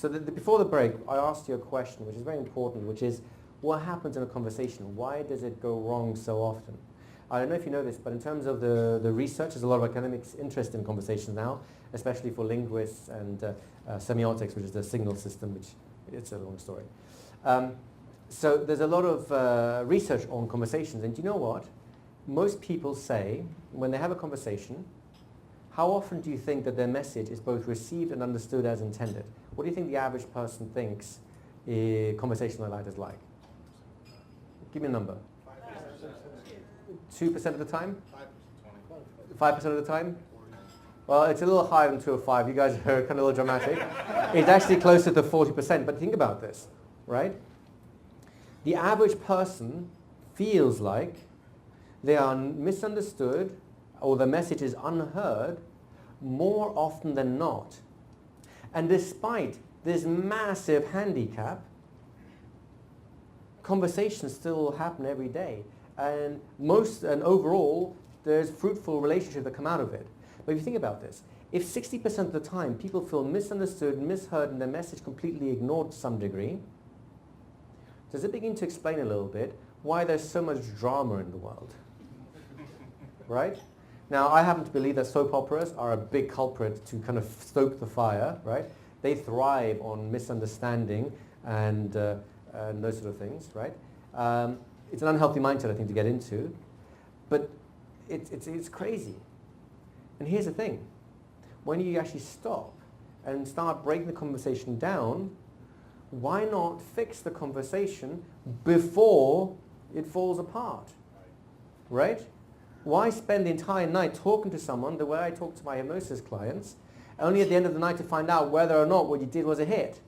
So before the break, I asked you a question, which is very important, which is, what happens in a conversation? Why does it go wrong so often? I don't know if you know this, but in terms of the research, there's a lot of academics interest in conversations now, especially for linguistics and semiotics, which is the signal system, which it's a long story. So there's a lot of research on conversations, and do you know what? Most people say, when they have a conversation, how often do you think that their message is both received and understood as intended? What do you think the average person thinks a conversation like that is like? Give me a number. 2% of the time? 5% of the time? Well, it's a little higher than 2 or 5. You guys are kind of a little dramatic. It's actually closer to 40%. But think about this, right? The average person feels like they are misunderstood or the message is unheard more often than not. And despite this massive handicap, conversations still happen every day. And overall, there's fruitful relationships that come out of it. But if you think about this, if 60% of the time people feel misunderstood, misheard, and their message completely ignored to some degree, does it begin to explain a little bit why there's so much drama in the world? Right? Now, I happen to believe that soap operas are a big culprit to kind of stoke the fire, right? They thrive on misunderstanding and those sort of things, right? It's an unhealthy mindset, I think, to get into, but it's crazy. And here's the thing. When you actually stop and start breaking the conversation down, why not fix the conversation before it falls apart, right? Why spend the entire night talking to someone the way I talk to my hypnosis clients, only at the end of the night to find out whether or not what you did was a hit?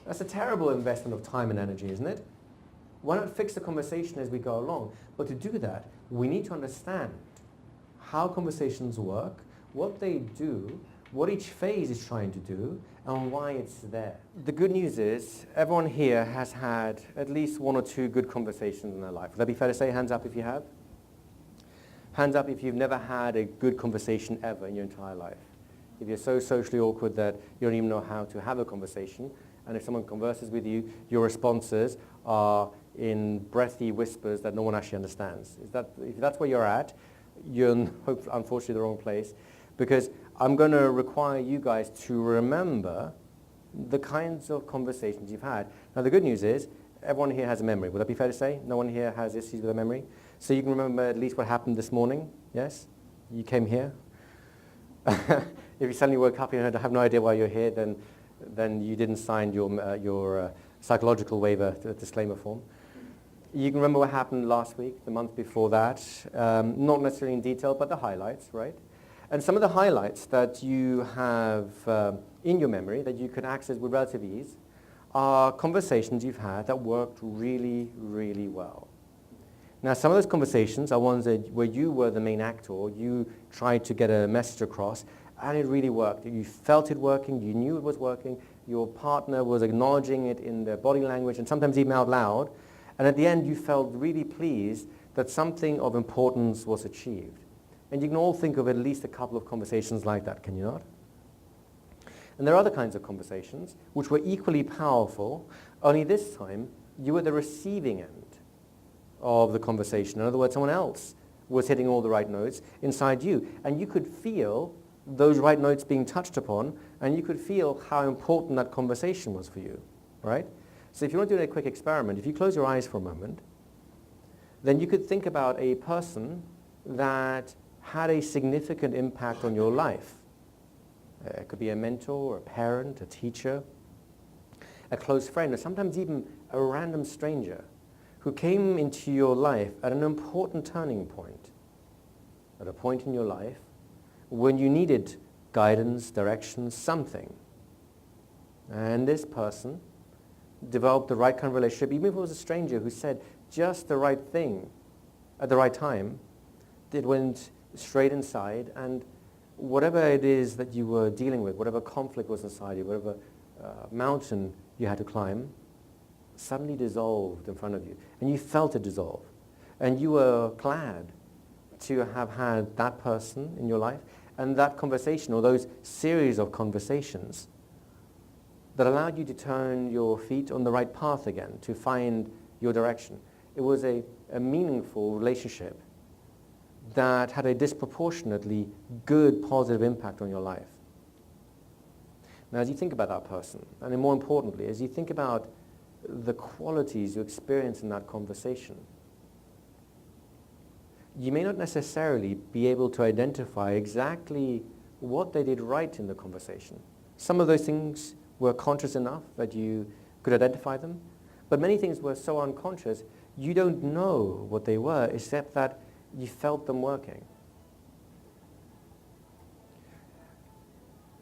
That's a terrible investment of time and energy, isn't it? Why not fix the conversation as we go along? But to do that, we need to understand how conversations work, what they do, what each phase is trying to do, and why it's there. The good news is everyone here has had at least 1 or 2 good conversations in their life. Would that be fair to say? Hands up if you have. Hands up if you've never had a good conversation ever in your entire life. If you're so socially awkward that you don't even know how to have a conversation, and if someone converses with you, your responses are in breathy whispers that no one actually understands. If that's where you're at, you're unfortunately the wrong place, because I'm going to require you guys to remember the kinds of conversations you've had. Now, the good news is everyone here has a memory. Would that be fair to say? No one here has issues with a memory? So you can remember at least what happened this morning? Yes? You came here? If you suddenly woke up and have no idea why you're here, then you didn't sign your psychological waiver, the disclaimer form. You can remember what happened last week, the month before that, not necessarily in detail, but the highlights, right? And some of the highlights that you have in your memory that you can access with relative ease are conversations you've had that worked really, really well. Now, some of those conversations are ones where you were the main actor, you tried to get a message across, and it really worked. You felt it working, you knew it was working, your partner was acknowledging it in their body language and sometimes even out loud, and at the end you felt really pleased that something of importance was achieved. And you can all think of at least a couple of conversations like that, can you not? And there are other kinds of conversations which were equally powerful, only this time you were the receiving end of the conversation. In other words, someone else was hitting all the right notes inside you, and you could feel those right notes being touched upon, and you could feel how important that conversation was for you, right? So if you want to do a quick experiment, if you close your eyes for a moment, then you could think about a person that had a significant impact on your life. It could be a mentor, a parent, a teacher, a close friend, or sometimes even a random stranger who came into your life at an important turning point, at a point in your life when you needed guidance, direction, something. And this person developed the right kind of relationship, even if it was a stranger who said just the right thing at the right time, it went straight inside, and whatever it is that you were dealing with, whatever conflict was inside you, whatever mountain you had to climb, suddenly dissolved in front of you. And you felt it dissolve. And you were glad to have had that person in your life and that conversation, or those series of conversations, that allowed you to turn your feet on the right path again, to find your direction. It was a meaningful relationship that had a disproportionately good, positive impact on your life. Now, as you think about that person, and more importantly, as you think about the qualities you experience in that conversation, you may not necessarily be able to identify exactly what they did right in the conversation. Some of those things were conscious enough that you could identify them, but many things were so unconscious you don't know what they were except that you felt them working.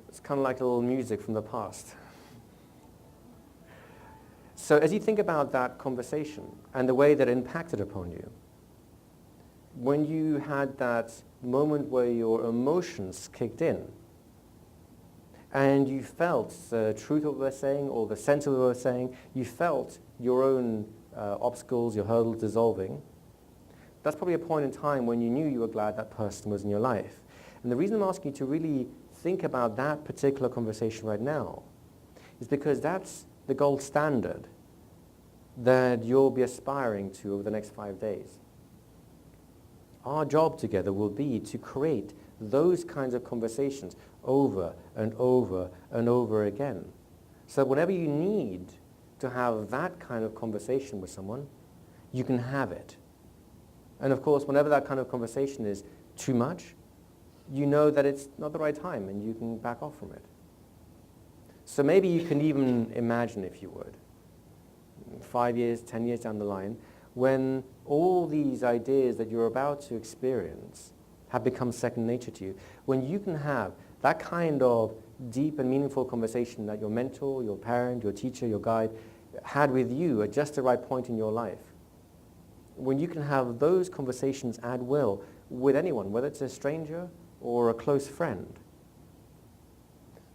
It's kind of like a little music from the past. So as you think about that conversation and the way that it impacted upon you, when you had that moment where your emotions kicked in and you felt the truth of what they're saying or the sense of what they're saying, you felt your own obstacles, your hurdles dissolving, that's probably a point in time when you knew you were glad that person was in your life. And the reason I'm asking you to really think about that particular conversation right now is because that's the gold standard that you'll be aspiring to over the next 5 days. Our job together will be to create those kinds of conversations over and over and over again. So whenever you need to have that kind of conversation with someone, you can have it. And of course, whenever that kind of conversation is too much, you know that it's not the right time and you can back off from it. So maybe you can even imagine, if you would, 5 years, 10 years down the line, when all these ideas that you're about to experience have become second nature to you, when you can have that kind of deep and meaningful conversation that your mentor, your parent, your teacher, your guide had with you at just the right point in your life, when you can have those conversations at will with anyone, whether it's a stranger or a close friend,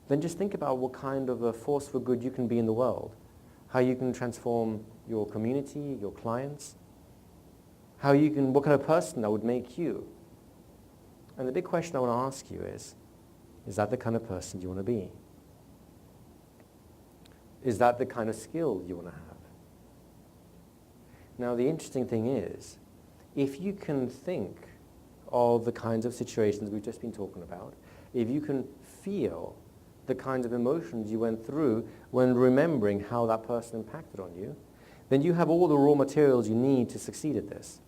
then just think about what kind of a force for good you can be in the world, how you can transform your community, your clients, what kind of person that would make you. And the big question I want to ask you is that the kind of person you want to be? Is that the kind of skill you want to have? Now, the interesting thing is, if you can think of the kinds of situations we've just been talking about, if you can feel the kinds of emotions you went through when remembering how that person impacted on you, then you have all the raw materials you need to succeed at this.